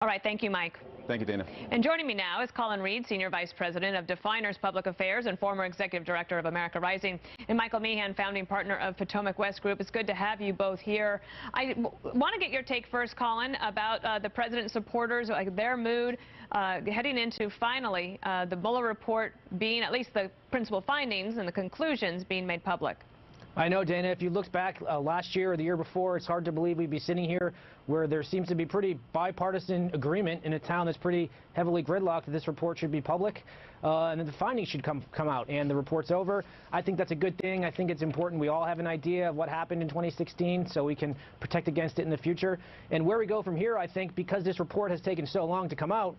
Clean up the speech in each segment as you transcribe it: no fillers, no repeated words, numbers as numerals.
All right, thank you, Mike. Thank you, Dana. And joining me now is Colin Reed, Senior Vice President of Definers Public Affairs and former Executive Director of America Rising, and Michael Meehan, founding partner of Potomac West Group. It's good to have you both here. I want to get your take first, Colin, about the president's supporters, their mood heading into finally the Mueller report being, at least the principal findings and the conclusions being made public. I know, Dana, if you look back last year or the year before, it's hard to believe we'd be sitting here where there seems to be pretty bipartisan agreement in a town that's pretty heavily gridlocked that this report should be public and that the findings should come out, and the report's over. I think that's a good thing. I think it's important we all have an idea of what happened in 2016 so we can protect against it in the future. And where we go from here, I think, because this report has taken so long to come out,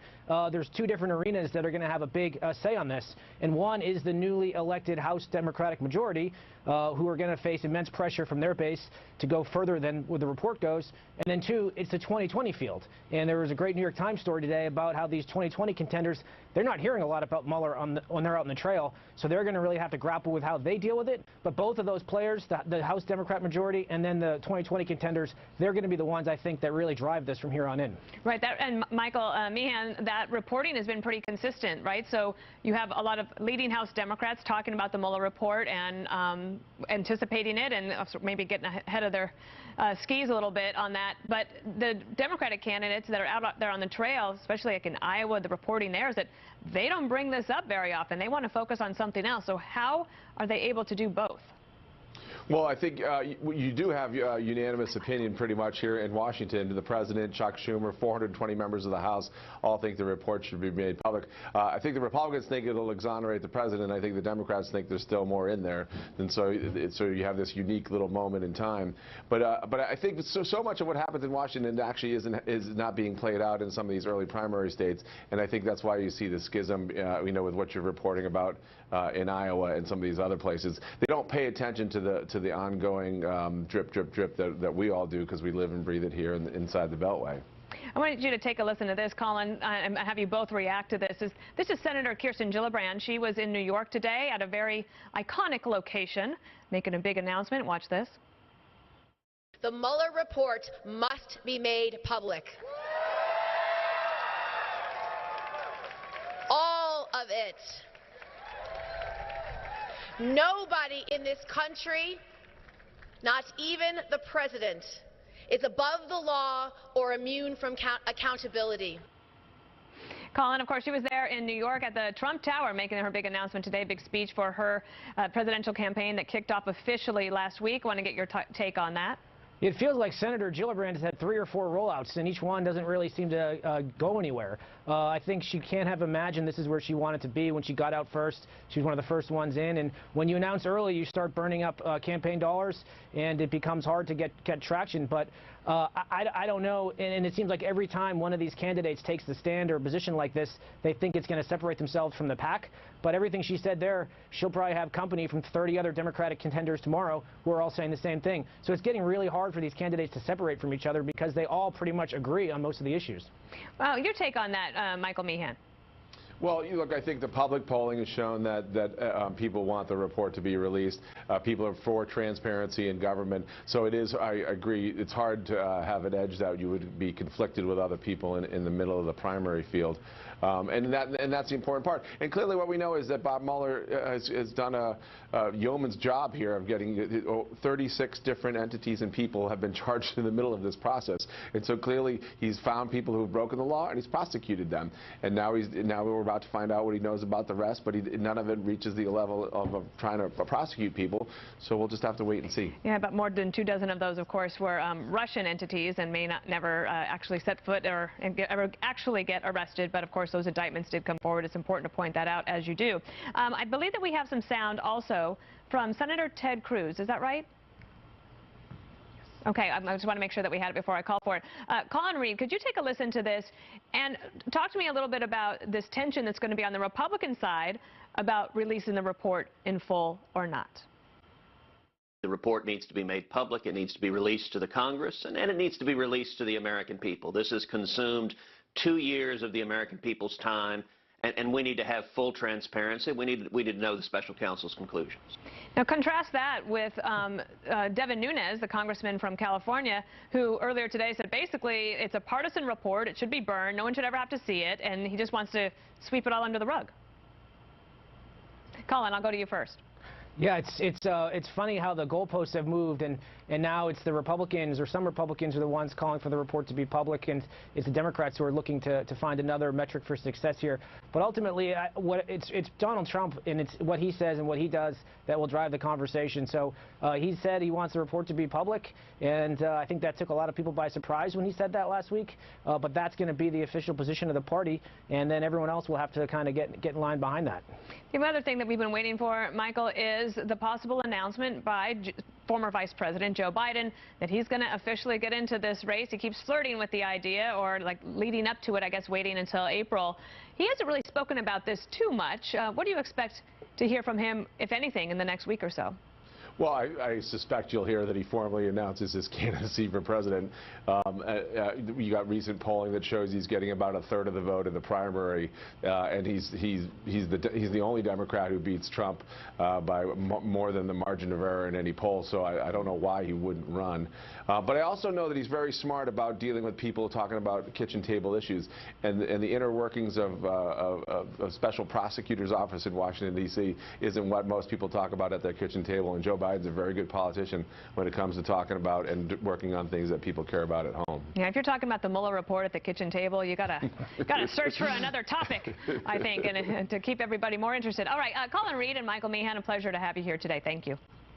there's two different arenas that are going to have a big say on this. And one is the newly elected House Democratic majority, who are going to face immense pressure from their base to go further than where the report goes. And then two, it's the 2020 field. And there was a great New York Times story today about how these 2020 contenders, they're not hearing a lot about Mueller when they're out in the trail, so they're going to really have to grapple with how they deal with it. But both of those players, the House Democrat majority and then the 2020 contenders, they're going to be the ones, I think, that really drive this from here on in. Right, and Michael Meehan, that reporting has been pretty consistent, right? So you have a lot of leading House Democrats talking about the Mueller report and anticipating it and maybe getting ahead of their skis a little bit on that. But the Democratic candidates that are out there on the trail, especially like in Iowa, the reporting there is that they don't bring this up very often. They want to focus on something else. So how are they able to do both? Well, I think you do have unanimous opinion pretty much here in Washington. The President, Chuck Schumer, 420 members of the House all think the report should be made public. I think the Republicans think it'll exonerate the President. I think the Democrats think there's still more in there. And so you have this unique little moment in time. But I think so much of what happens in Washington actually is not being played out in some of these early primary states. And I think that's why you see the schism, with what you're reporting about in Iowa and some of these other places. They don't pay attention to the ongoing drip, drip, drip that we all do because we live and breathe it here inside the Beltway. I wanted you to take a listen to this, Colin, and have you both react to this. This is Senator Kirsten Gillibrand. She was in New York today at a very iconic location, making a big announcement. Watch this. The Mueller report must be made public. All of it. Nobody in this country, not even the President, is above the law or immune from accountability. Colin, of course, she was there in New York at the Trump Tower making her big announcement today, big speech for her presidential campaign that kicked off officially last week. Want to get your take on that? It feels like Senator Gillibrand has had 3 or 4 rollouts, and each one doesn't really seem to go anywhere. I think she can't have imagined this is where she wanted to be when she got out first. She was one of the first ones in, and when you announce early, you start burning up campaign dollars, and it becomes hard to get traction. But I don't know, and it seems like every time one of these candidates takes the stand or a position like this, they think it's going to separate themselves from the pack. But everything she said there, she'll probably have company from 30 other Democratic contenders tomorrow who are all saying the same thing. So it's getting really hard for these candidates to separate from each other because they all pretty much agree on most of the issues. Well, your take on that, Michael Meehan? Well, look, I think the public polling has shown that people want the report to be released. People are for transparency in government. So it is, I agree, it's hard to have an edge that you would be conflicted with other people in the middle of the primary field. And that's the important part. And clearly what we know is that Bob Mueller has done a yeoman's job here of getting 36 different entities and people have been charged in the middle of this process. And so clearly he's found people who have broken the law and he's prosecuted them. And now we're about to find out what he knows about the rest, but none of it reaches the level of trying to prosecute people. So we'll just have to wait and see. Yeah, but more than 24 of those, of course, were Russian entities and may never actually set foot or ever actually get arrested. But of course, those indictments did come forward. It's important to point that out as you do. I believe that we have some sound also from Senator Ted Cruz. Is that right? Okay, I just want to make sure that we had it before I call for it. Colin Reed, could you take a listen to this and talk to me a little bit about this tension that's going to be on the Republican side about releasing the report in full or not? The report needs to be made public. It needs to be released to the Congress, and it needs to be released to the American people. This has consumed 2 years of the American people's time, And we need to have full transparency. We need to know the special counsel's conclusions. Now contrast that with Devin Nunes, the congressman from California, who earlier today said basically it's a partisan report, it should be burned, no one should ever have to see it, and he just wants to sweep it all under the rug. Colin, I'll go to you first. Yeah, it's funny how the goalposts have moved, and now it's the Republicans, or some Republicans are the ones calling for the report to be public, and it's the Democrats who are looking to find another metric for success here. But ultimately, it's Donald Trump, and it's what he says and what he does that will drive the conversation. So he said he wants the report to be public, and I think that took a lot of people by surprise when he said that last week. But that's going to be the official position of the party, and then everyone else will have to kind of get in line behind that. The other thing that we've been waiting for, Michael, is the possible announcement by former Vice President Joe Biden that he's going to officially get into this race. He keeps flirting with the idea, or like leading up to it, I guess, waiting until April. He hasn't really spoken about this too much. What do you expect to hear from him, if anything, in the next week or so? Well, I suspect you'll hear that he formally announces his candidacy for president. You got recent polling that shows he's getting about a third of the vote in the primary, and he's the only Democrat who beats Trump by more than the margin of error in any poll. So I don't know why he wouldn't run. But I also know that he's very smart about dealing with people talking about kitchen table issues, and the inner workings of a special prosecutor's office in Washington, D.C. isn't what most people talk about at their kitchen table. And Joe Biden's a very good politician when it comes to talking about and working on things that people care about at home. Yeah, if you're talking about the Mueller report at the kitchen table, you gotta search for another topic, I think, and to keep everybody more interested. All right, Colin Reed and Michael Meehan, a pleasure to have you here today. Thank you.